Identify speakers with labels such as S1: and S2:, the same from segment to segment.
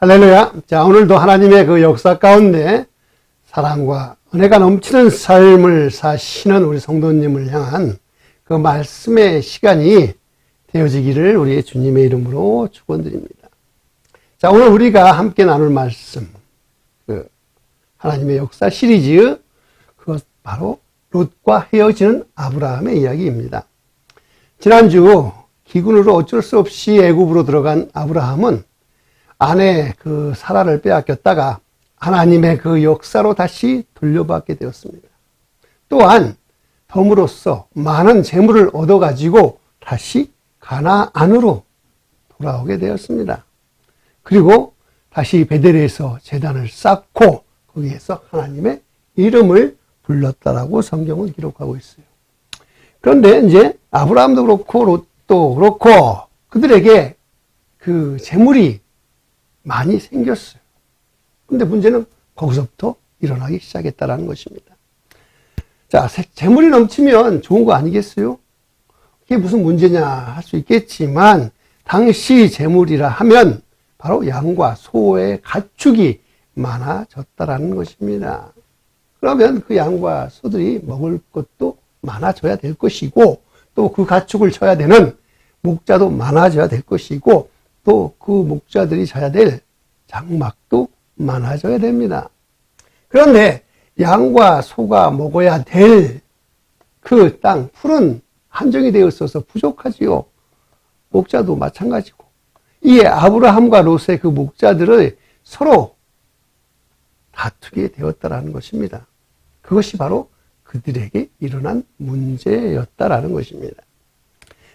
S1: 할렐루야. 자, 오늘도 하나님의 그 역사 가운데 사랑과 은혜가 넘치는 삶을 사시는 우리 성도님을 향한 그 말씀의 시간이 되어지기를 우리의 주님의 이름으로 축원드립니다. 자, 오늘 우리가 함께 나눌 말씀, 그 하나님의 역사 시리즈, 그것 바로 롯과 헤어지는 아브라함의 이야기입니다. 지난주 기근으로 어쩔 수 없이 애굽으로 들어간 아브라함은 아내 그 사라를 빼앗겼다가 하나님의 그 역사로 다시 돌려받게 되었습니다. 또한 덤으로써 많은 재물을 얻어가지고 다시 가나안으로 돌아오게 되었습니다. 그리고 다시 베델에서 제단을 쌓고 거기에서 하나님의 이름을 불렀다라고 성경은 기록하고 있어요. 그런데 이제 아브라함도 그렇고 롯도 그렇고 그들에게 그 재물이 많이 생겼어요. 근데 문제는 거기서부터 일어나기 시작했다라는 것입니다. 자, 재물이 넘치면 좋은 거 아니겠어요? 그게 무슨 문제냐 할 수 있겠지만 당시 재물이라 하면 바로 양과 소의 가축이 많아졌다라는 것입니다. 그러면 그 양과 소들이 먹을 것도 많아져야 될 것이고 또 그 가축을 쳐야 되는 목자도 많아져야 될 것이고 또 그 목자들이 져야 될 장막도 많아져야 됩니다. 그런데 양과 소가 먹어야 될 그 땅, 풀은 한정이 되어 있어서 부족하지요. 목자도 마찬가지고. 이에 아브라함과 롯의 그 목자들을 서로 다투게 되었다라는 것입니다. 그것이 바로 그들에게 일어난 문제였다라는 것입니다.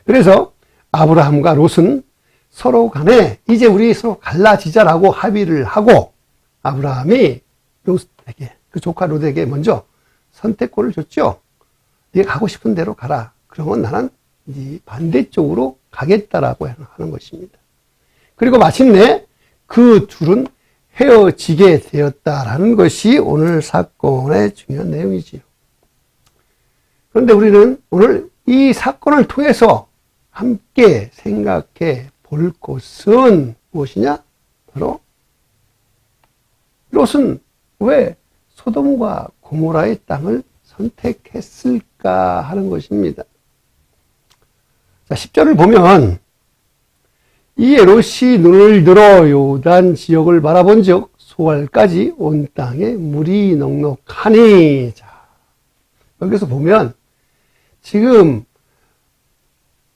S1: 그래서 아브라함과 롯은 서로 간에 이제 우리 서로 갈라지자라고 합의를 하고 아브라함이 롯에게, 그 조카 롯에게 먼저 선택권을 줬죠. 네가 가고 싶은 대로 가라. 그러면 나는 네 반대쪽으로 가겠다라고 하는 것입니다. 그리고 마침내 그 둘은 헤어지게 되었다라는 것이 오늘 사건의 중요한 내용이지요. 그런데 우리는 오늘 이 사건을 통해서 함께 생각해 볼 것은 무엇이냐? 바로 롯은 왜 소돔과 고모라의 땅을 선택했을까 하는 것입니다. 자, 10절을 보면 이에 롯이 눈을 들어 요단 지역을 바라본 즉 소알까지 온 땅에 물이 넉넉하니. 자, 여기서 보면 지금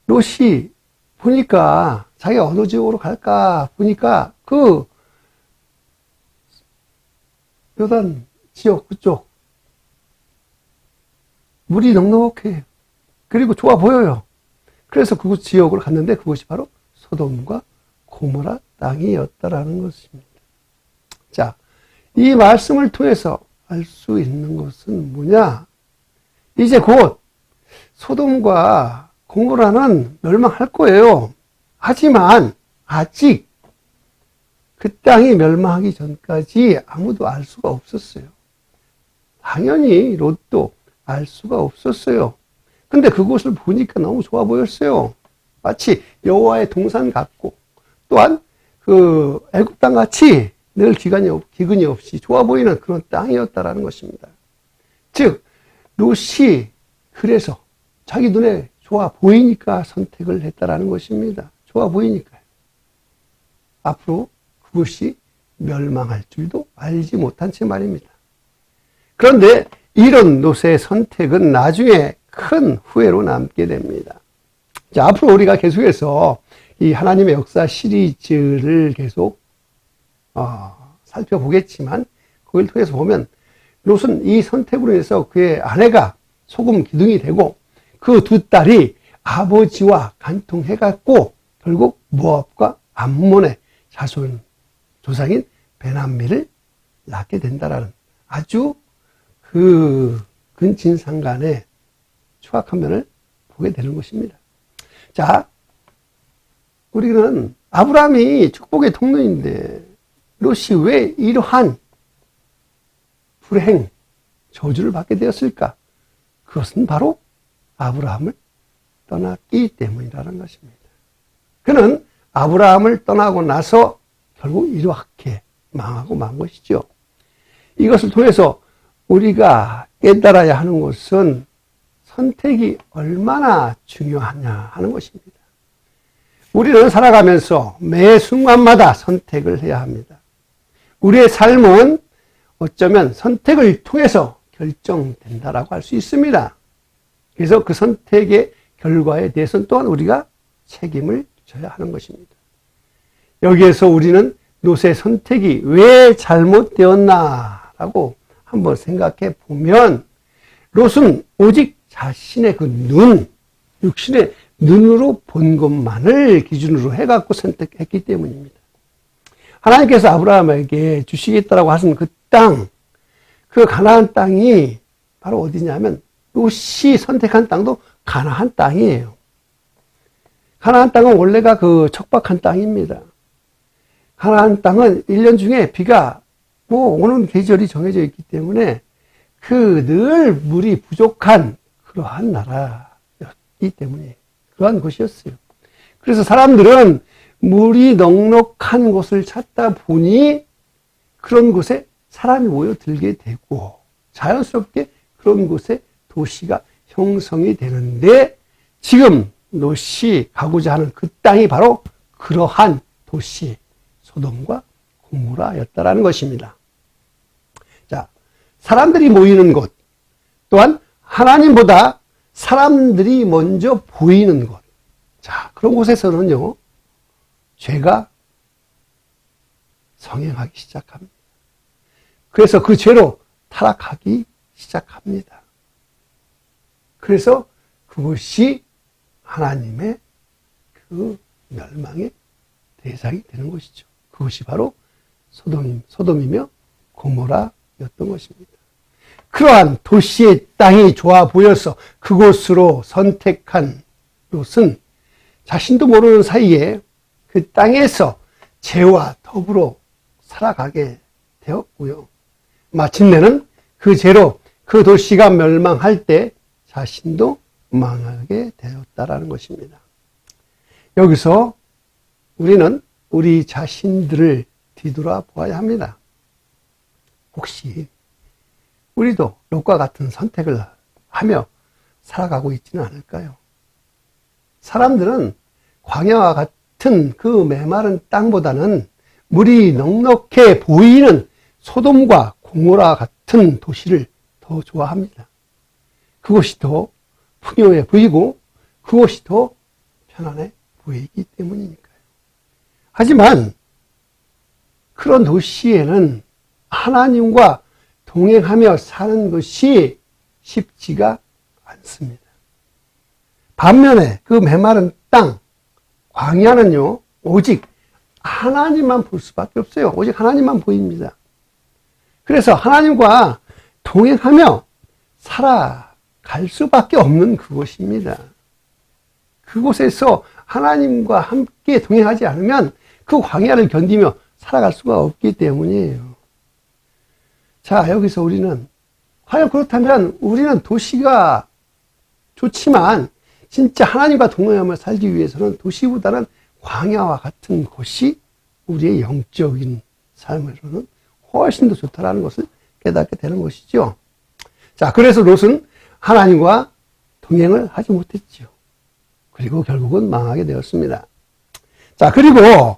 S1: 롯이 보니까 자기가 어느 지역으로 갈까 보니까 그 요단 지역 그쪽 물이 넉넉해. 그리고 좋아 보여요. 그래서 그 지역으로 갔는데 그것이 바로 소돔과 고모라 땅이었다라는 것입니다. 자, 이 말씀을 통해서 알 수 있는 것은 뭐냐? 이제 곧 소돔과 고모라는 멸망할 거예요. 하지만 아직 그 땅이 멸망하기 전까지 아무도 알 수가 없었어요. 당연히 롯도 알 수가 없었어요. 근데 그곳을 보니까 너무 좋아 보였어요. 마치 여호와의 동산 같고 또한 그 애굽 땅 같이 늘 기근이 없이 좋아 보이는 그런 땅이었다라는 것입니다. 즉 롯이 그래서 자기 눈에 좋아 보이니까 선택을 했다라는 것입니다. 좋아 보이니까요. 앞으로 그것이 멸망할 줄도 알지 못한 채 말입니다. 그런데 이런 롯의 선택은 나중에 큰 후회로 남게 됩니다. 자, 앞으로 우리가 계속해서 이 하나님의 역사 시리즈를 계속 살펴보겠지만 그걸 통해서 보면 롯은 이 선택으로 인해서 그의 아내가 소금 기둥이 되고 그 두 딸이 아버지와 간통해갖고 결국 모압과 암몬의 자손 조상인 베나미를 낳게 된다라는 아주 그 근친상간의 추악한 면을 보게 되는 것입니다. 자, 우리는 아브라함이 축복의 통로인데 롯이 왜 이러한 불행, 저주를 받게 되었을까? 그것은 바로 아브라함을 떠났기 때문이라는 것입니다. 그는 아브라함을 떠나고 나서 결국 이렇게 망하고 만 것이죠. 이것을 통해서 우리가 깨달아야 하는 것은 선택이 얼마나 중요하냐 하는 것입니다. 우리는 살아가면서 매 순간마다 선택을 해야 합니다. 우리의 삶은 어쩌면 선택을 통해서 결정된다라고 할 수 있습니다. 그래서 그 선택의 결과에 대해서는 또한 우리가 책임을 져야 하는 것입니다. 여기에서 우리는 롯의 선택이 왜 잘못되었나라고 한번 생각해 보면 롯은 오직 자신의 그 육신의 눈으로 본 것만을 기준으로 해갖고 선택했기 때문입니다. 하나님께서 아브라함에게 주시겠다라고 하신 그 땅, 그 가나안 땅이 바로 어디냐면 롯이 선택한 땅도 가나안 땅이에요. 가나안 땅은 원래가 그 척박한 땅입니다. 가나안 땅은 1년 중에 비가 오는 계절이 정해져 있기 때문에 그 늘 물이 부족한 그러한 나라였기 때문에 그러한 곳이었어요. 그래서 사람들은 물이 넉넉한 곳을 찾다 보니 그런 곳에 사람이 모여들게 되고 자연스럽게 그런 곳에 도시가 형성이 되는데 지금 롯이 가고자 하는 그 땅이 바로 그러한 도시 소돔과 고모라였다라는 것입니다. 자, 사람들이 모이는 곳 또한 하나님보다 사람들이 먼저 보이는 곳. 자, 그런 곳에서는요, 죄가 성행하기 시작합니다. 그래서 그 죄로 타락하기 시작합니다. 그래서 그것이 하나님의 그 멸망의 대상이 되는 것이죠. 그것이 바로 소돔이며 고모라였던 것입니다. 그러한 도시의 땅이 좋아 보여서 그곳으로 선택한 롯은 자신도 모르는 사이에 그 땅에서 죄와 더불어 살아가게 되었고요. 마침내는 그 죄로 그 도시가 멸망할 때 자신도 망하게 되었다라는 것입니다. 여기서 우리는 우리 자신들을 뒤돌아 보아야 합니다. 혹시 우리도 롯과 같은 선택을 하며 살아가고 있지는 않을까요? 사람들은 광야와 같은 그 메마른 땅보다는 물이 넉넉해 보이는 소돔과 고모라 같은 도시를 더 좋아합니다. 그것이 더 풍요해 보이고 그것이 더 편안해 보이기 때문이니까요. 하지만 그런 도시에는 하나님과 동행하며 사는 것이 쉽지가 않습니다. 반면에 그 메마른 땅, 광야는요, 오직 하나님만 볼 수밖에 없어요. 오직 하나님만 보입니다. 그래서 하나님과 동행하며 살아갈 수밖에 없는 그곳입니다. 그곳에서 하나님과 함께 동행하지 않으면 그 광야를 견디며 살아갈 수가 없기 때문이에요. 자, 여기서 우리는 과연 그렇다면 우리는 도시가 좋지만 진짜 하나님과 동행하며 살기 위해서는 도시보다는 광야와 같은 곳이 우리의 영적인 삶으로는 훨씬 더 좋다라는 것을 깨닫게 되는 것이죠. 자, 그래서 롯은 하나님과 동행을 하지 못했죠. 그리고 결국은 망하게 되었습니다. 자, 그리고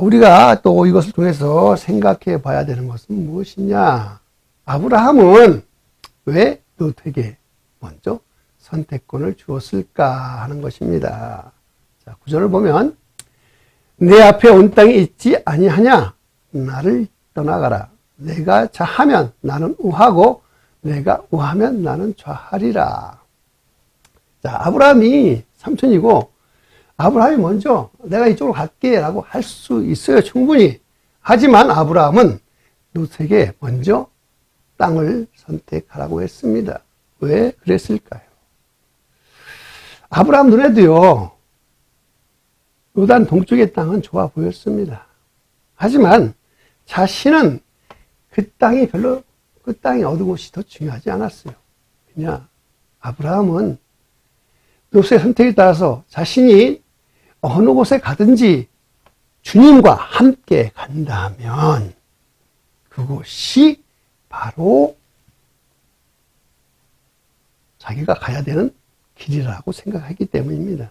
S1: 우리가 또 이것을 통해서 생각해 봐야 되는 것은 무엇이냐? 아브라함은 왜 롯에게 먼저 선택권을 주었을까 하는 것입니다. 자, 구절을 보면 내 앞에 온 땅이 있지 아니하냐? 나를 떠나가라. 내가 좌하면 나는 우하고 내가 우하면 나는 좌하리라. 자, 아브라함이 삼촌이고 아브라함이 먼저 내가 이쪽으로 갈게 라고 할 수 있어요. 충분히. 하지만 아브라함은 롯에게 먼저 땅을 선택하라고 했습니다. 왜 그랬을까요? 아브라함 눈에도요, 요단 동쪽의 땅은 좋아 보였습니다. 하지만 자신은 그 땅이 어느 곳이 더 중요하지 않았어요. 그냥 아브라함은 롯의 선택에 따라서 자신이 어느 곳에 가든지 주님과 함께 간다면 그것이 바로 자기가 가야 되는 길이라고 생각하기 때문입니다.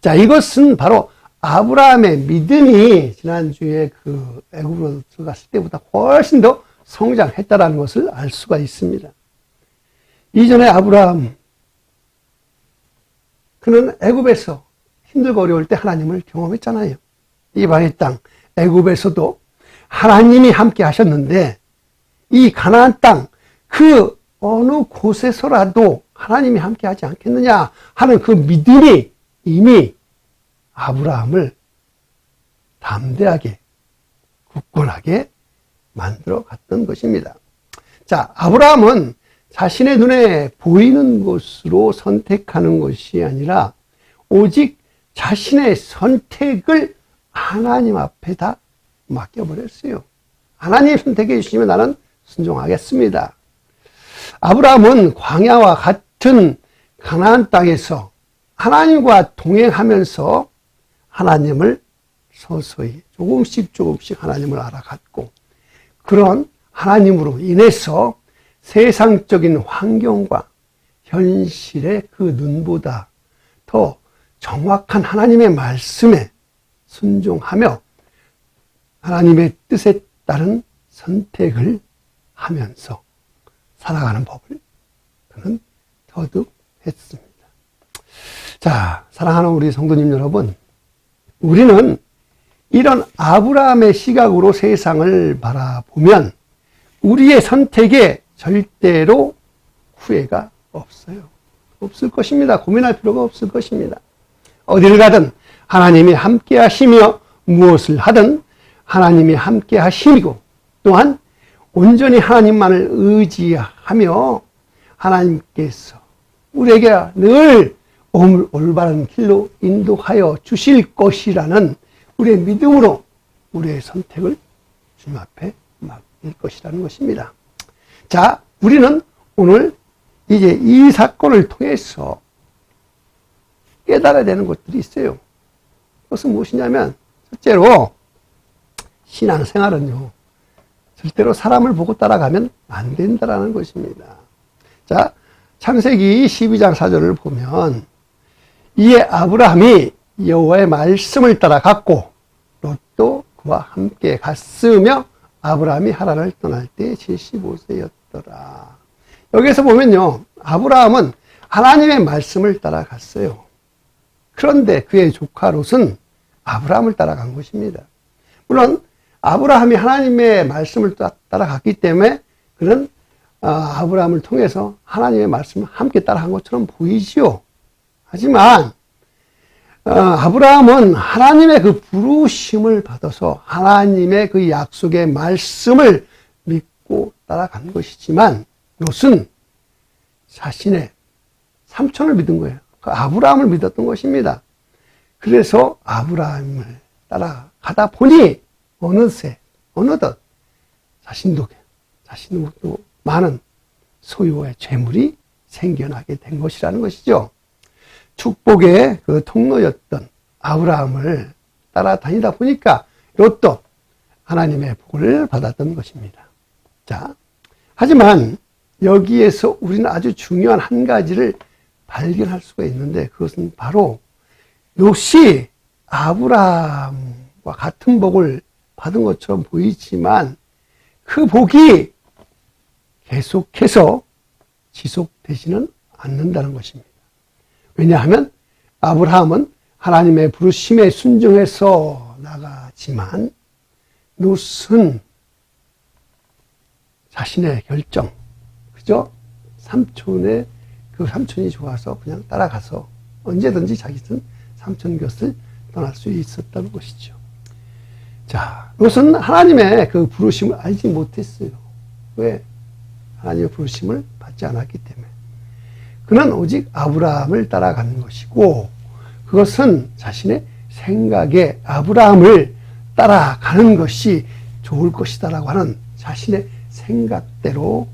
S1: 자, 이것은 바로 아브라함의 믿음이 지난주에 그 애굽으로 들어갔을 때보다 훨씬 더 성장했다라는 것을 알 수가 있습니다. 이전에 아브라함, 그는 애굽에서 힘들고 어려울 때 하나님을 경험했잖아요. 이방의 땅 애굽에서도 하나님이 함께 하셨는데 이 가나안 땅 그 어느 곳에서라도 하나님이 함께 하지 않겠느냐 하는 그 믿음이 이미 아브라함을 담대하게 굳건하게 만들어 갔던 것입니다. 자, 아브라함은 자신의 눈에 보이는 것으로 선택하는 것이 아니라 오직 자신의 선택을 하나님 앞에다 맡겨버렸어요. 하나님 선택해 주시면 나는 순종하겠습니다. 아브라함은 광야와 같은 가나안 땅에서 하나님과 동행하면서 하나님을 서서히 조금씩 하나님을 알아갔고 그런 하나님으로 인해서 세상적인 환경과 현실의 그 눈보다 더 정확한 하나님의 말씀에 순종하며 하나님의 뜻에 따른 선택을 하면서 살아가는 법을 그는 터득했습니다. 자, 사랑하는 우리 성도님 여러분, 우리는 이런 아브라함의 시각으로 세상을 바라보면 우리의 선택에 절대로 후회가 없어요. 없을 것입니다. 고민할 필요가 없을 것입니다. 어디를 가든 하나님이 함께 하시며 무엇을 하든 하나님이 함께 하시고 또한 온전히 하나님만을 의지하며 하나님께서 우리에게 늘 올바른 길로 인도하여 주실 것이라는 우리의 믿음으로 우리의 선택을 주님 앞에 맡길 것이라는 것입니다. 자, 우리는 오늘 이제 이 사건을 통해서 깨달아야 되는 것들이 있어요. 그것은 무엇이냐면 첫째로 신앙생활은요 절대로 사람을 보고 따라가면 안 된다라는 것입니다. 자, 창세기 12장 4절을 보면 이에 아브라함이 여호와의 말씀을 따라갔고 롯도 그와 함께 갔으며 아브라함이 하란을 떠날 때 75세였더라. 여기에서 보면요 아브라함은 하나님의 말씀을 따라갔어요. 그런데 그의 조카 롯은 아브라함을 따라간 것입니다. 물론 아브라함이 하나님의 말씀을 따라갔기 때문에 그는 아브라함을 통해서 하나님의 말씀을 함께 따라간 것처럼 보이지요. 하지만 아브라함은 하나님의 그 부르심을 받아서 하나님의 그 약속의 말씀을 믿고 따라간 것이지만 롯은 자신의 삼촌을 믿은 거예요. 그 아브라함을 믿었던 것입니다. 그래서 아브라함을 따라가다 보니 어느덧 자신도 많은 소유의 재물이 생겨나게 된 것이라는 것이죠. 축복의 그 통로였던 아브라함을 따라다니다 보니까 롯도 하나님의 복을 받았던 것입니다. 자, 하지만 여기에서 우리는 아주 중요한 한 가지를 발견할 수가 있는데 그것은 바로 롯이 아브라함과 같은 복을 받은 것처럼 보이지만 그 복이 계속해서 지속되지는 않는다는 것입니다. 왜냐하면 아브라함은 하나님의 부르심에 순종해서 나가지만 롯은 자신의 결정, 그죠? 삼촌이 좋아서 그냥 따라가서 언제든지 자기는 삼촌 곁을 떠날 수 있었다는 것이죠. 자, 롯은 하나님의 그 부르심을 알지 못했어요. 왜? 하나님의 부르심을 받지 않았기 때문에. 그는 오직 아브라함을 따라가는 것이고 그것은 자신의 생각에 아브라함을 따라가는 것이 좋을 것이다라고 하는 자신의 생각대로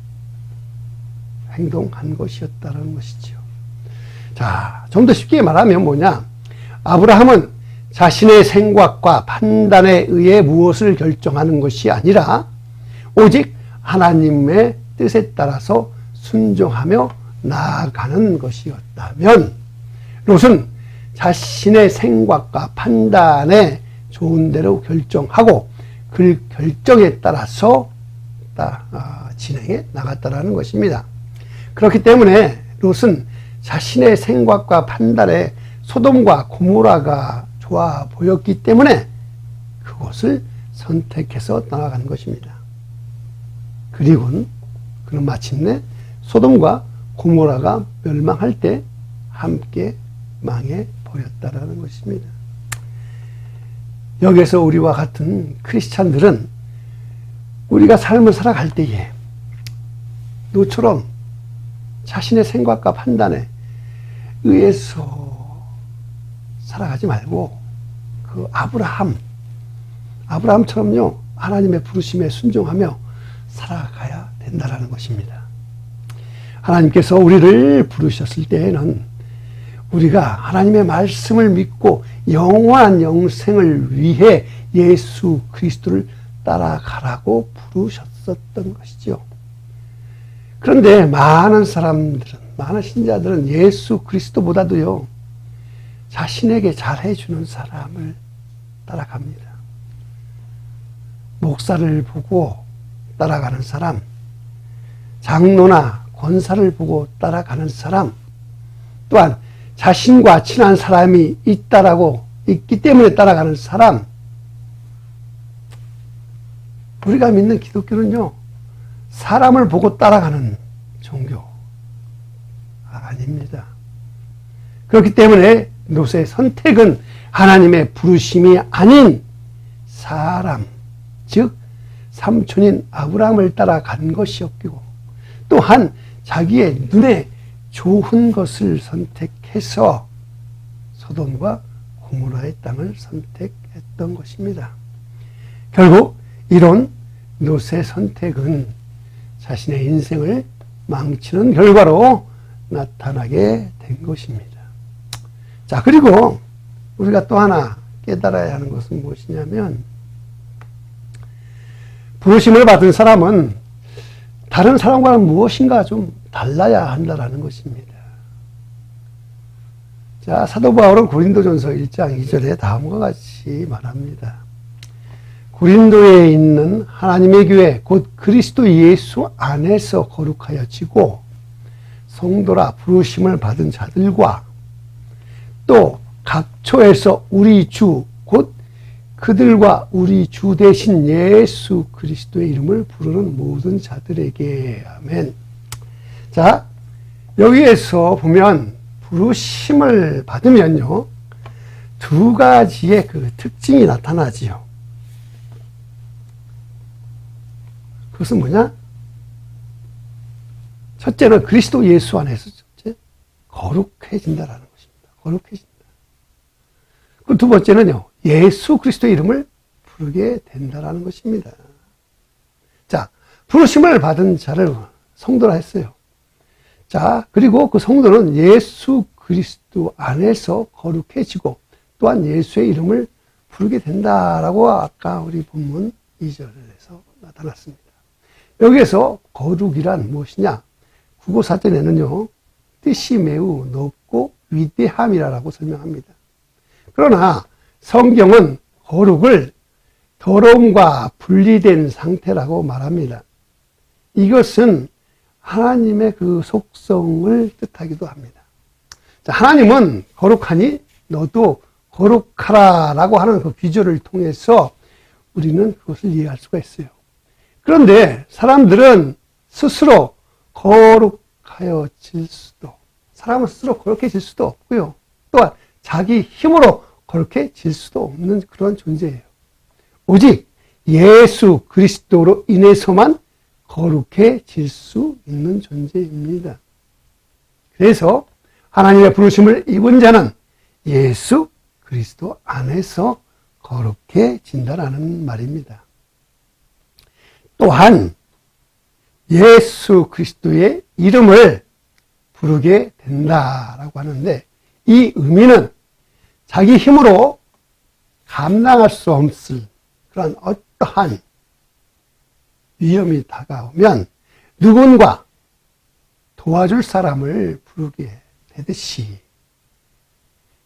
S1: 행동한 것이었다는 것이죠. 자, 좀 더 쉽게 말하면 뭐냐? 아브라함은 자신의 생각과 판단에 의해 무엇을 결정하는 것이 아니라 오직 하나님의 뜻에 따라서 순종하며 나아가는 것이었다면 롯은 자신의 생각과 판단에 좋은 대로 결정하고 그 결정에 따라서 진행해 나갔다라는 것입니다. 그렇기 때문에 롯은 자신의 생각과 판단에 소돔과 고모라가 좋아 보였기 때문에 그곳을 선택해서 떠나간 것입니다. 그리고는 그는 마침내 소돔과 고모라가 멸망할 때 함께 망해 버렸다라는 것입니다. 여기서 우리와 같은 크리스찬들은 우리가 삶을 살아갈 때에 롯처럼 자신의 생각과 판단에 의해서 살아가지 말고 그 아브라함처럼요 하나님의 부르심에 순종하며 살아가야 된다라는 것입니다. 하나님께서 우리를 부르셨을 때에는 우리가 하나님의 말씀을 믿고 영원한 영생을 위해 예수 그리스도를 따라가라고 부르셨었던 것이죠. 그런데 많은 신자들은 예수 그리스도보다도요 자신에게 잘해주는 사람을 따라갑니다. 목사를 보고 따라가는 사람, 장로나 권사를 보고 따라가는 사람, 또한 자신과 친한 사람이 있기 때문에 따라가는 사람. 우리가 믿는 기독교는요 사람을 보고 따라가는 종교 아닙니다. 그렇기 때문에 롯의 선택은 하나님의 부르심이 아닌 사람, 즉 삼촌인 아브라함을 따라간 것이었고, 또한 자기의 눈에 좋은 것을 선택해서 소돔과 고모라의 땅을 선택했던 것입니다. 결국 이런 롯의 선택은 자신의 인생을 망치는 결과로 나타나게 된 것입니다. 자, 그리고 우리가 또 하나 깨달아야 하는 것은 무엇이냐면, 부르심을 받은 사람은 다른 사람과는 무엇인가 좀 달라야 한다라는 것입니다. 자, 사도 바울은 고린도전서 1장 2절에 다음과 같이 말합니다. 고린도에 있는 하나님의 교회 곧 그리스도 예수 안에서 거룩하여지고 성도라 부르심을 받은 자들과 또 각처에서 우리 주 곧 그들과 우리 주 대신 예수 그리스도의 이름을 부르는 모든 자들에게. 아멘. 자, 여기에서 보면 부르심을 받으면요 두 가지의 그 특징이 나타나지요. 그것은 뭐냐? 첫째는 그리스도 예수 안에서 거룩해진다라는 것입니다. 거룩해진다. 그 두 번째는요, 예수 그리스도의 이름을 부르게 된다라는 것입니다. 자, 부르심을 받은 자를 성도라 했어요. 자, 그리고 그 성도는 예수 그리스도 안에서 거룩해지고 또한 예수의 이름을 부르게 된다라고 아까 우리 본문 2절에서 나타났습니다. 여기에서 거룩이란 무엇이냐? 국어사전에는요, 뜻이 매우 높고 위대함이라고 설명합니다. 그러나 성경은 거룩을 더러움과 분리된 상태라고 말합니다. 이것은 하나님의 그 속성을 뜻하기도 합니다. 자, 하나님은 거룩하니 너도 거룩하라라고 하는 그 비주얼을 통해서 우리는 그것을 이해할 수가 있어요. 그런데 사람들은 스스로 거룩하여질 수도, 사람은 스스로 거룩해질 수도 없고요. 또한 자기 힘으로 거룩해질 수도 없는 그런 존재예요. 오직 예수 그리스도로 인해서만 거룩해질 수 있는 존재입니다. 그래서 하나님의 부르심을 입은 자는 예수 그리스도 안에서 거룩해진다라는 말입니다. 또한 예수 그리스도의 이름을 부르게 된다라고 하는데, 이 의미는 자기 힘으로 감당할 수 없을 그런 어떠한 위험이 다가오면 누군가 도와줄 사람을 부르게 되듯이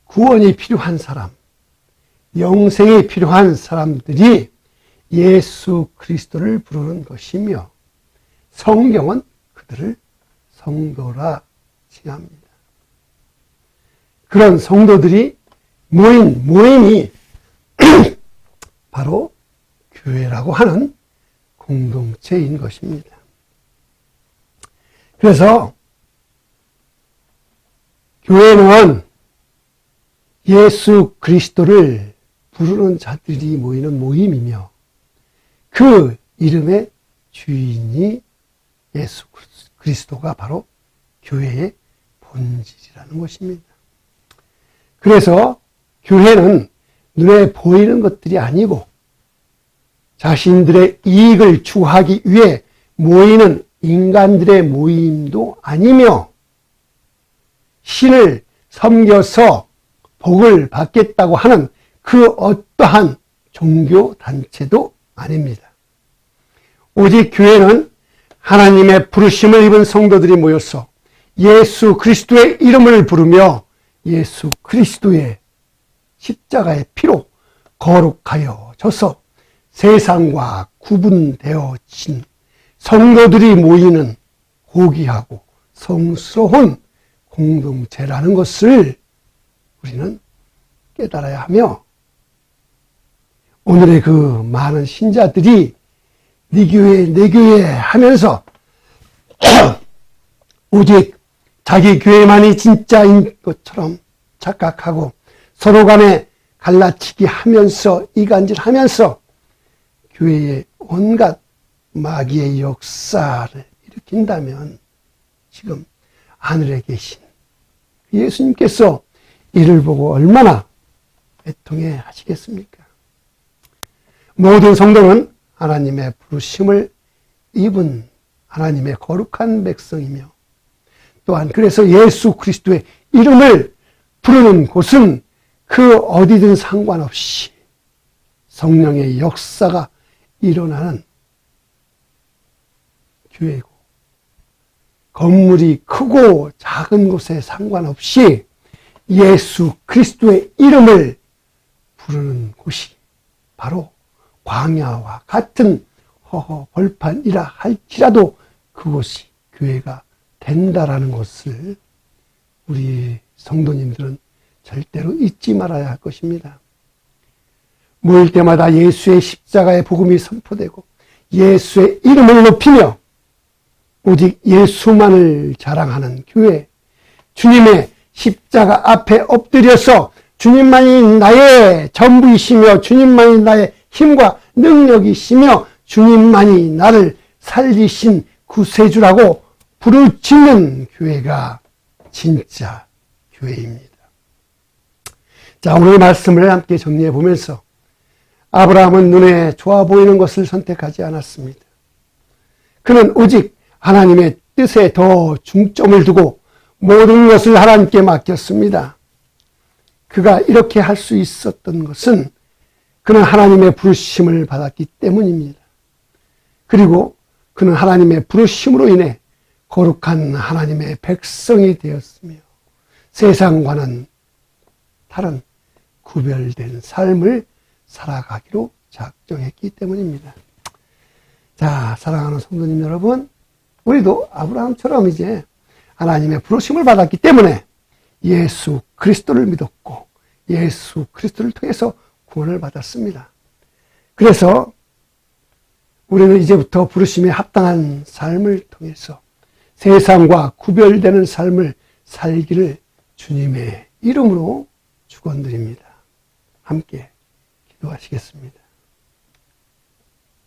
S1: 구원이 필요한 사람, 영생이 필요한 사람들이 예수 그리스도를 부르는 것이며 성경은 그들을 성도라 칭합니다. 그런 성도들이 모인 모임이 바로 교회라고 하는 공동체인 것입니다. 그래서 교회는 예수 그리스도를 부르는 자들이 모이는 모임이며 그 이름의 주인이 예수 그리스도가 바로 교회의 본질이라는 것입니다. 그래서 교회는 눈에 보이는 것들이 아니고 자신들의 이익을 추구하기 위해 모이는 인간들의 모임도 아니며 신을 섬겨서 복을 받겠다고 하는 그 어떠한 종교단체도 아닙니다. 오직 교회는 하나님의 부르심을 입은 성도들이 모여서 예수 그리스도의 이름을 부르며 예수 그리스도의 십자가의 피로 거룩하여져서 세상과 구분되어진 성도들이 모이는 고귀하고 성스러운 공동체라는 것을 우리는 깨달아야 하며 오늘의 그 많은 신자들이 네 교회 내 교회 하면서 오직 자기 교회만이 진짜인 것처럼 착각하고 서로 간에 갈라치기 하면서 이간질하면서 교회에 온갖 마귀의 역사를 일으킨다면 지금 하늘에 계신 예수님께서 이를 보고 얼마나 애통해 하시겠습니까? 모든 성도는 하나님의 부르심을 입은 하나님의 거룩한 백성이며 또한 그래서 예수 그리스도의 이름을 부르는 곳은 그 어디든 상관없이 성령의 역사가 일어나는 교회고 건물이 크고 작은 곳에 상관없이 예수 그리스도의 이름을 부르는 곳이 바로 광야와 같은 허허 벌판이라 할지라도 그곳이 교회가 된다라는 것을 우리 성도님들은 절대로 잊지 말아야 할 것입니다. 모일 때마다 예수의 십자가의 복음이 선포되고 예수의 이름을 높이며 오직 예수만을 자랑하는 교회, 주님의 십자가 앞에 엎드려서 주님만이 나의 전부이시며 주님만이 나의 힘과 능력이시며 주님만이 나를 살리신 구세주라고 부르짖는 교회가 진짜 교회입니다. 자, 오늘 말씀을 함께 정리해 보면서 아브라함은 눈에 좋아 보이는 것을 선택하지 않았습니다. 그는 오직 하나님의 뜻에 더 중점을 두고 모든 것을 하나님께 맡겼습니다. 그가 이렇게 할 수 있었던 것은 그는 하나님의 부르심을 받았기 때문입니다. 그리고 그는 하나님의 부르심으로 인해 거룩한 하나님의 백성이 되었으며 세상과는 다른 구별된 삶을 살아가기로 작정했기 때문입니다. 자, 사랑하는 성도님 여러분, 우리도 아브라함처럼 이제 하나님의 부르심을 받았기 때문에 예수 그리스도를 믿었고 예수 그리스도를 통해서 구원을 받았습니다. 그래서 우리는 이제부터 부르심에 합당한 삶을 통해서 세상과 구별되는 삶을 살기를 주님의 이름으로 축원드립니다. 함께 기도하시겠습니다.